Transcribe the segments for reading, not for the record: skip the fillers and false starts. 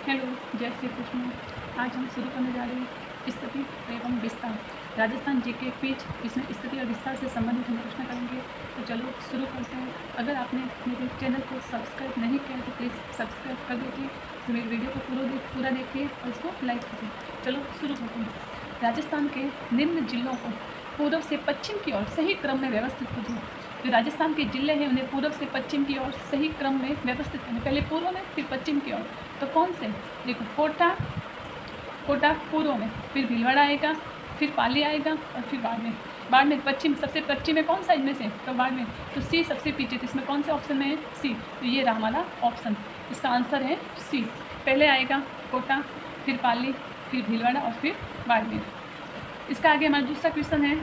Hello, जय श्री कृष्ण। आज हम शुरू करने जा रहे हैं स्थिति एवं विस्तार राजस्थान जीके क्विज। इसमें स्थिति और विस्तार से संबंधित हम प्रश्न करेंगे। तो चलो शुरू करते हैं। अगर आपने मेरे चैनल को सब्सक्राइब नहीं किया तो प्लीज़ सब्सक्राइब कर दीजिए। तो मेरी वीडियो को पूरा देखिए और इसको लाइक कीजिए। चलो शुरू करते हैं। राजस्थान के निम्न जिलों को पूर्व से पश्चिम की ओर सही क्रम में व्यवस्थित कीजिए। जो राजस्थान के जिले हैं उन्हें पूर्व से पश्चिम की ओर सही क्रम में व्यवस्थित करें। पहले पूर्व में फिर पश्चिम की ओर। तो कौन से? देखो, कोटा पूर्व में, फिर भीलवाड़ा आएगा, फिर पाली आएगा और फिर बाड़मेर पश्चिम। सबसे पश्चिम में कौन सा इनमें से? तो बाड़मेर। तो सी सबसे पीछे। तो इसमें कौन से ऑप्शन में है? सी। तो ये रहा हमारा ऑप्शन। इसका आंसर है सी। पहले आएगा कोटा, फिर पाली, फिर भीलवाड़ा और फिर बाड़मेर। इसका आगे हमारा दूसरा क्वेश्चन है,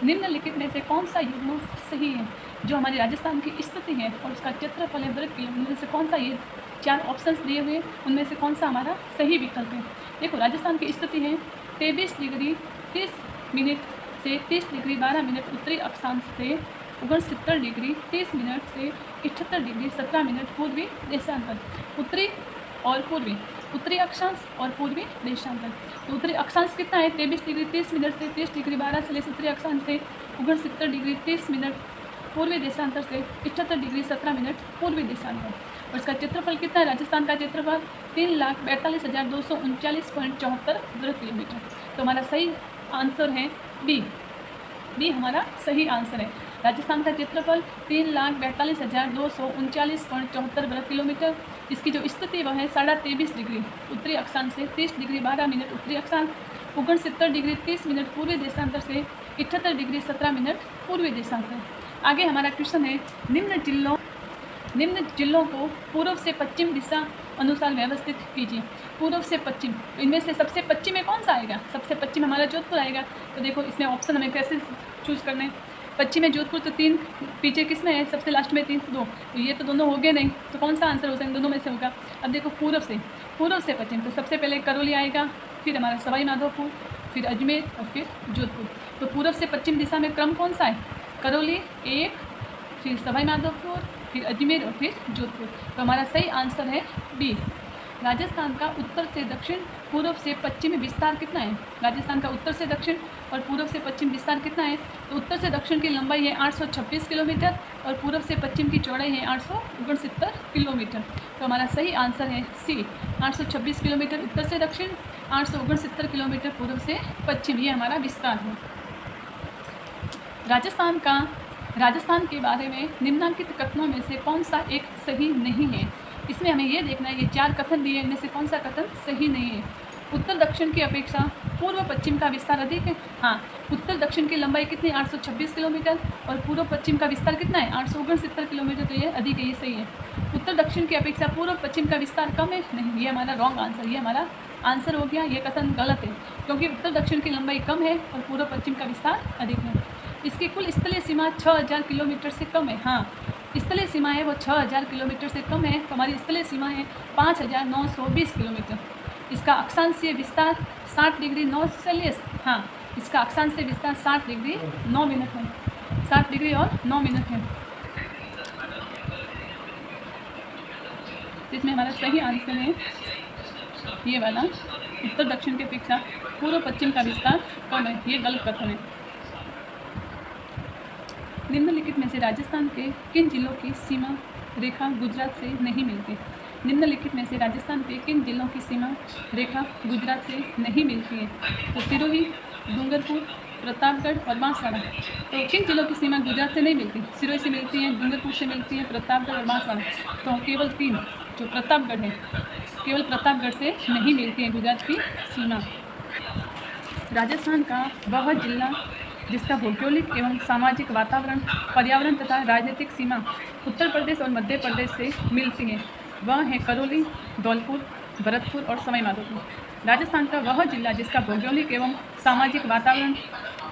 निम्नलिखित में से कौन सा युग्म सही है? जो हमारी राजस्थान की स्थिति है और उसका क्षेत्रफल है वर्ग किलोमीटर में से कौन सा, ये 4 ऑप्शंस दिए हुए उनमें से कौन सा हमारा सही विकल्प है? देखो, राजस्थान की स्थिति है 23 डिग्री 30 मिनट से 30 डिग्री 12 मिनट उत्तरी अक्षांश से 69 डिग्री 30 मिनट से 78 डिग्री 17 मिनट पूर्वी देशांतर। उत्तरी अक्षांश और पूर्वी देशांतर। तो उत्तरी अक्षांश कितना है? 23 डिग्री 30 मिनट से 30 डिग्री 12 से लेकर उत्तरी अक्षांश से 69 डिग्री 30 मिनट पूर्वी देशांतर से 78 डिग्री 17 मिनट पूर्वी देशांतर। और इसका क्षेत्रफल कितना है? राजस्थान का क्षेत्रफल 3,42,239.74 वर्ग किलोमीटर। तो हमारा सही आंसर है बी हमारा सही आंसर है। राजस्थान का क्षेत्रफल 3,42,239.74 वर्ग किलोमीटर। इसकी जो स्थिति वह है 23.5 डिग्री उत्तरी अक्षांश से 30 डिग्री 12 मिनट उत्तरी अक्षांश, 69 डिग्री 30 मिनट पूर्वी देशांतर से 78 डिग्री 17 मिनट पूर्वी देशांतर। आगे हमारा क्वेश्चन है, निम्न जिलों को पूर्व से पश्चिम दिशा अनुसार व्यवस्थित कीजिए। पूर्व से पश्चिम, इनमें से सबसे पश्चिम में कौन सा आएगा? सबसे पश्चिम हमारा जोधपुर आएगा। तो देखो, इसमें ऑप्शन हमें कैसे चूज़ करना है। पश्चिम में जोधपुर, तो 3 पीछे किस में है? सबसे लास्ट में 3 2। तो ये तो दोनों हो गए नहीं, तो कौन सा आंसर हो सकता है? दोनों में से होगा। अब देखो, पूर्व से पश्चिम, तो सबसे पहले करौली आएगा, फिर हमारा सवाई माधोपुर, फिर अजमेर और फिर जोधपुर। तो पूर्व से पश्चिम दिशा में क्रम कौन सा है? करौली 1, फिर सवाई माधोपुर, फिर अजमेर और फिर जोधपुर। तो हमारा सही आंसर है बी। राजस्थान का उत्तर से दक्षिण पूर्व से पश्चिम विस्तार कितना है? राजस्थान का उत्तर से दक्षिण और पूर्व से पश्चिम विस्तार कितना है? तो उत्तर से दक्षिण की लंबाई है 826 किलोमीटर और पूर्व से पश्चिम की चौड़ाई है 869 किलोमीटर। तो हमारा सही आंसर है सी, 826 किलोमीटर उत्तर से दक्षिण, 869 किलोमीटर पूर्व से पश्चिम। ये हमारा विस्तार है। राजस्थान के बारे में निम्नलिखित कथनों में से कौन सा एक सही नहीं है? इसमें हमें यह देखना है, ये 4 कथन दिए, इनमें से कौन सा कथन सही नहीं है। उत्तर दक्षिण की अपेक्षा पूर्व पश्चिम का विस्तार अधिक है। हाँ, उत्तर दक्षिण की लंबाई कितनी? 826 किलोमीटर और पूर्व पश्चिम का विस्तार कितना है? 869 किलोमीटर। तो ये अधिक है, ये सही है। उत्तर दक्षिण की अपेक्षा पूर्व पश्चिम का विस्तार कम है, नहीं, ये हमारा रॉन्ग आंसर, ये हमारा आंसर हो गया। ये कथन गलत है, क्योंकि उत्तर दक्षिण की लंबाई कम है और पूर्व पश्चिम का विस्तार अधिक है। इसकी कुल स्थलीय सीमा 6000 किलोमीटर से कम है। हाँ, स्थलीय सीमा है वो 6000 किलोमीटर से कम है। तो हमारी स्थलीय सीमा है 5920 किलोमीटर। इसका अक्षांशीय विस्तार 60 डिग्री 9 सेल्सियस। हाँ, इसका अक्षांशीय विस्तार 60 डिग्री 9 मिनट है, 60 डिग्री और 9 मिनट है। तो इसमें हमारा सही आंसर है ये वाला, उत्तर दक्षिण की अपेक्षा पूर्व पश्चिम का विस्तार कम है। ये गलत कथन है। निम्नलिखित में से राजस्थान के किन जिलों की सीमा रेखा गुजरात से नहीं मिलती? निम्नलिखित में से राजस्थान के किन जिलों की सीमा रेखा गुजरात से नहीं मिलती है? तो सिरोही, डूंगरपुर, प्रतापगढ़ और बांसवाड़ा। तो किन जिलों की सीमा गुजरात से नहीं मिलती? सिरोही से मिलती है, डूंगरपुर से मिलती है, प्रतापगढ़ और बांसवाड़ा। तो केवल 3, जो प्रतापगढ़ है, केवल प्रतापगढ़ से नहीं मिलती है गुजरात की सीमा। राजस्थान का वह जिला जिसका भौगोलिक एवं सामाजिक वातावरण, पर्यावरण तथा राजनीतिक सीमा उत्तर प्रदेश और मध्य प्रदेश से मिलती है, वह है करौली, धौलपुर, भरतपुर और सवाई माधोपुर। राजस्थान का वह जिला जिसका भौगोलिक एवं सामाजिक वातावरण,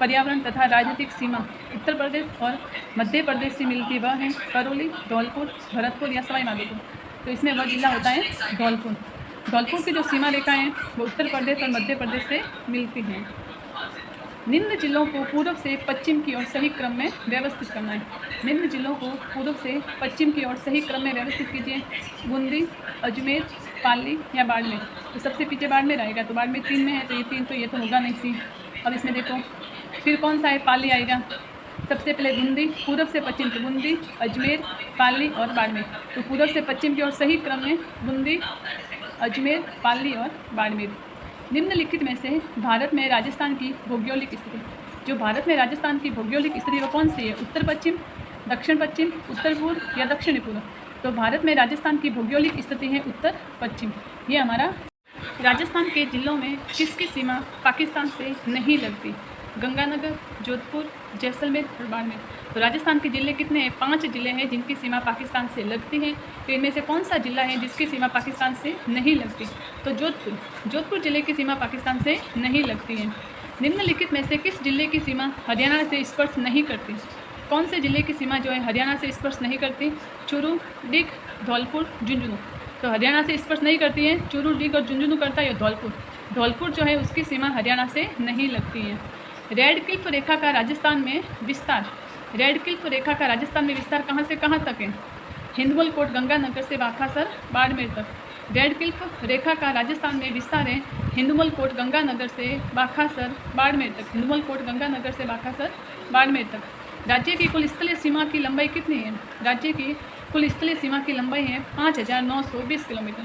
पर्यावरण तथा राजनीतिक सीमा उत्तर प्रदेश और मध्य प्रदेश से मिलती है, वह है करौली, धौलपुर, भरतपुर या सवाई माधोपुर। तो इसमें वह जिला होता है धौलपुर। धौलपुर की जो सीमा रेखाएँ हैं वो उत्तर प्रदेश और मध्य प्रदेश से मिलती हैं। निम्न जिलों को पूर्व से पश्चिम की ओर सही क्रम में व्यवस्थित करना है। निम्न जिलों को पूर्व से पश्चिम की ओर सही क्रम में व्यवस्थित कीजिए। बूंदी, अजमेर, पाली या बाड़मेर? तो सबसे पीछे बाड़मेर आएगा, तो बाड़मेर 3 में है, तो ये 3 तो ये तो होगा नहीं सी। अब इसमें देखो फिर कौन सा है, पाली आएगा। सबसे पहले बूंदी, पूर्व से पश्चिम, तो बूंदी, अजमेर, पाली और बाड़मेर। तो पूर्व से पश्चिम की ओर सही क्रम में बूंदी, अजमेर, पाली और बाड़मेर। निम्नलिखित में से भारत में राजस्थान की भौगोलिक स्थिति, जो भारत में राजस्थान की भौगोलिक स्थिति वो कौन सी है? उत्तर पश्चिम, दक्षिण पश्चिम, उत्तर पूर्व या दक्षिण पूर्व? तो भारत में राजस्थान की भौगोलिक स्थिति है उत्तर पश्चिम। ये हमारा राजस्थान के जिलों में किसकी सीमा पाकिस्तान से नहीं लगती? गंगानगर, जोधपुर, जैसलमेर और बाड़मेर। तो राजस्थान के ज़िले कितने हैं? 5 ज़िले हैं जिनकी सीमा पाकिस्तान से लगती है। तो इनमें से कौन सा ज़िला है जिसकी सीमा पाकिस्तान से नहीं लगती? तो जोधपुर ज़िले की सीमा पाकिस्तान से नहीं लगती है। निम्नलिखित में से किस ज़िले की सीमा हरियाणा से स्पर्श नहीं करती? कौन से ज़िले की सीमा जो है हरियाणा से स्पर्श नहीं करती? चूरू, डिग, धौलपुर, झुंझुनू। तो हरियाणा से स्पर्श नहीं करती है, चूरू, डिग और झुंझुनू करता है या धौलपुर जो है उसकी सीमा हरियाणा से नहीं लगती है। रेड क्लिफ रेखा का राजस्थान में विस्तार, रेड क्लिफ रेखा का राजस्थान में विस्तार कहाँ से कहाँ तक है? हिंदमल कोट गंगानगर से बाखासर बाड़मेर तक। रेड क्लिफ रेखा का राजस्थान में विस्तार है हिंदमल कोट गंगानगर से बाखासर बाड़मेर तक, हिंदमल कोट गंगानगर से बाखासर बाड़मेर तक। राज्य की कुल स्थलीय सीमा की लंबाई कितनी है? राज्य की कुल स्थलीय सीमा की लंबाई है 5,920 किलोमीटर।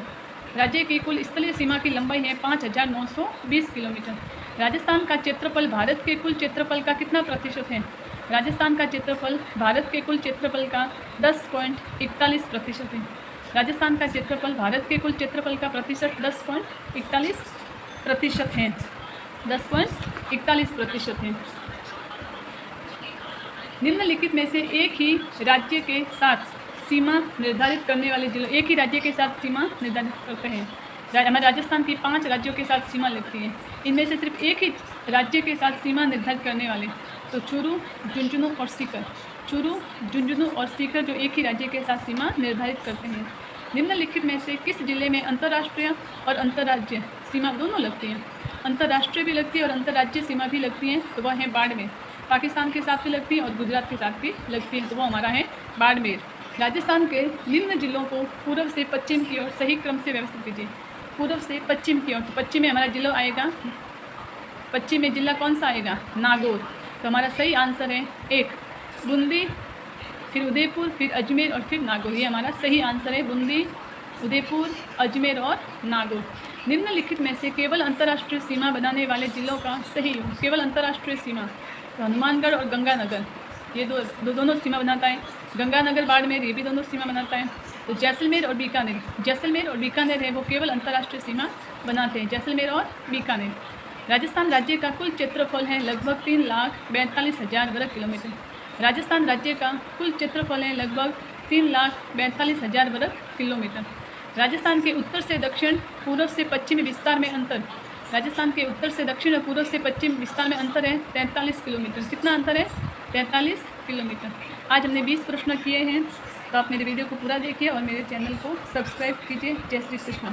राज्य की कुल स्थलीय सीमा की लंबाई है 5,920 किलोमीटर। राजस्थान का क्षेत्रफल भारत के कुल क्षेत्रफल का कितना प्रतिशत है? राजस्थान का क्षेत्रफल भारत के कुल क्षेत्रफल का 10.41% है। राजस्थान का क्षेत्रफल भारत के कुल क्षेत्रफल का प्रतिशत 10.41% है, 10.41% है। निम्नलिखित में से एक ही राज्य के साथ सीमा निर्धारित करने वाले जिलों, एक ही राज्य के साथ सीमा निर्धारित करते हैं। हमारे राजस्थान की 5 राज्यों के साथ सीमा लगती है, इनमें से सिर्फ एक ही राज्य के साथ सीमा निर्धारित करने वाले, तो चूरू, झुंझुनू और सीकर। चूरू, झुंझुनू और सीकर जो एक ही राज्य के साथ सीमा निर्धारित करते हैं। निम्नलिखित में से किस जिले में अंतर्राष्ट्रीय और अंतर्राज्यीय सीमा दोनों लगती हैं? अंतर्राष्ट्रीय भी लगती है और अंतर्राज्यीय सीमा भी लगती है, तो वह है बाड़मेर। पाकिस्तान के साथ भी लगती है और गुजरात के साथ भी लगती है, तो वो हमारा है बाड़मेर। राजस्थान के निम्न जिलों को पूर्व से पश्चिम की ओर सही क्रम से व्यवस्थित कीजिए। पूर्व से पश्चिम की ओर, तो पश्चिम में हमारा जिला आएगा, पश्चिम में जिला कौन सा आएगा? नागौर। तो हमारा सही आंसर है 1 बूंदी, फिर उदयपुर, फिर अजमेर और फिर नागौर। ये हमारा सही आंसर है, बूंदी, उदयपुर, अजमेर और नागौर। निम्नलिखित में से केवल अंतर्राष्ट्रीय सीमा बनाने वाले जिलों का सही, केवल अंतर्राष्ट्रीय सीमा, तो हनुमानगढ़ और गंगानगर ये दोनों सीमा बनाता है। गंगानगर बाड़मेर ये भी दोनों सीमा बनाता है। तो जैसलमेर और बीकानेर है वो केवल अंतर्राष्ट्रीय सीमा बनाते हैं, जैसलमेर और बीकानेर। राजस्थान राज्य का कुल क्षेत्रफल है लगभग 3,42,000 वर्ग किलोमीटर। राजस्थान राज्य का कुल क्षेत्रफल है लगभग 3,42,000 वर्ग किलोमीटर। राजस्थान के उत्तर से दक्षिण, पूर्व से पश्चिम विस्तार में अंतर, राजस्थान के उत्तर से दक्षिण और पूर्व से पश्चिम विस्तार में अंतर है 43 किलोमीटर। कितना अंतर है? 43 किलोमीटर। आज हमने 20 प्रश्न किए हैं, तो आप मेरे वीडियो को पूरा देखिए और मेरे चैनल को सब्सक्राइब कीजिए। जय श्री कृष्ण।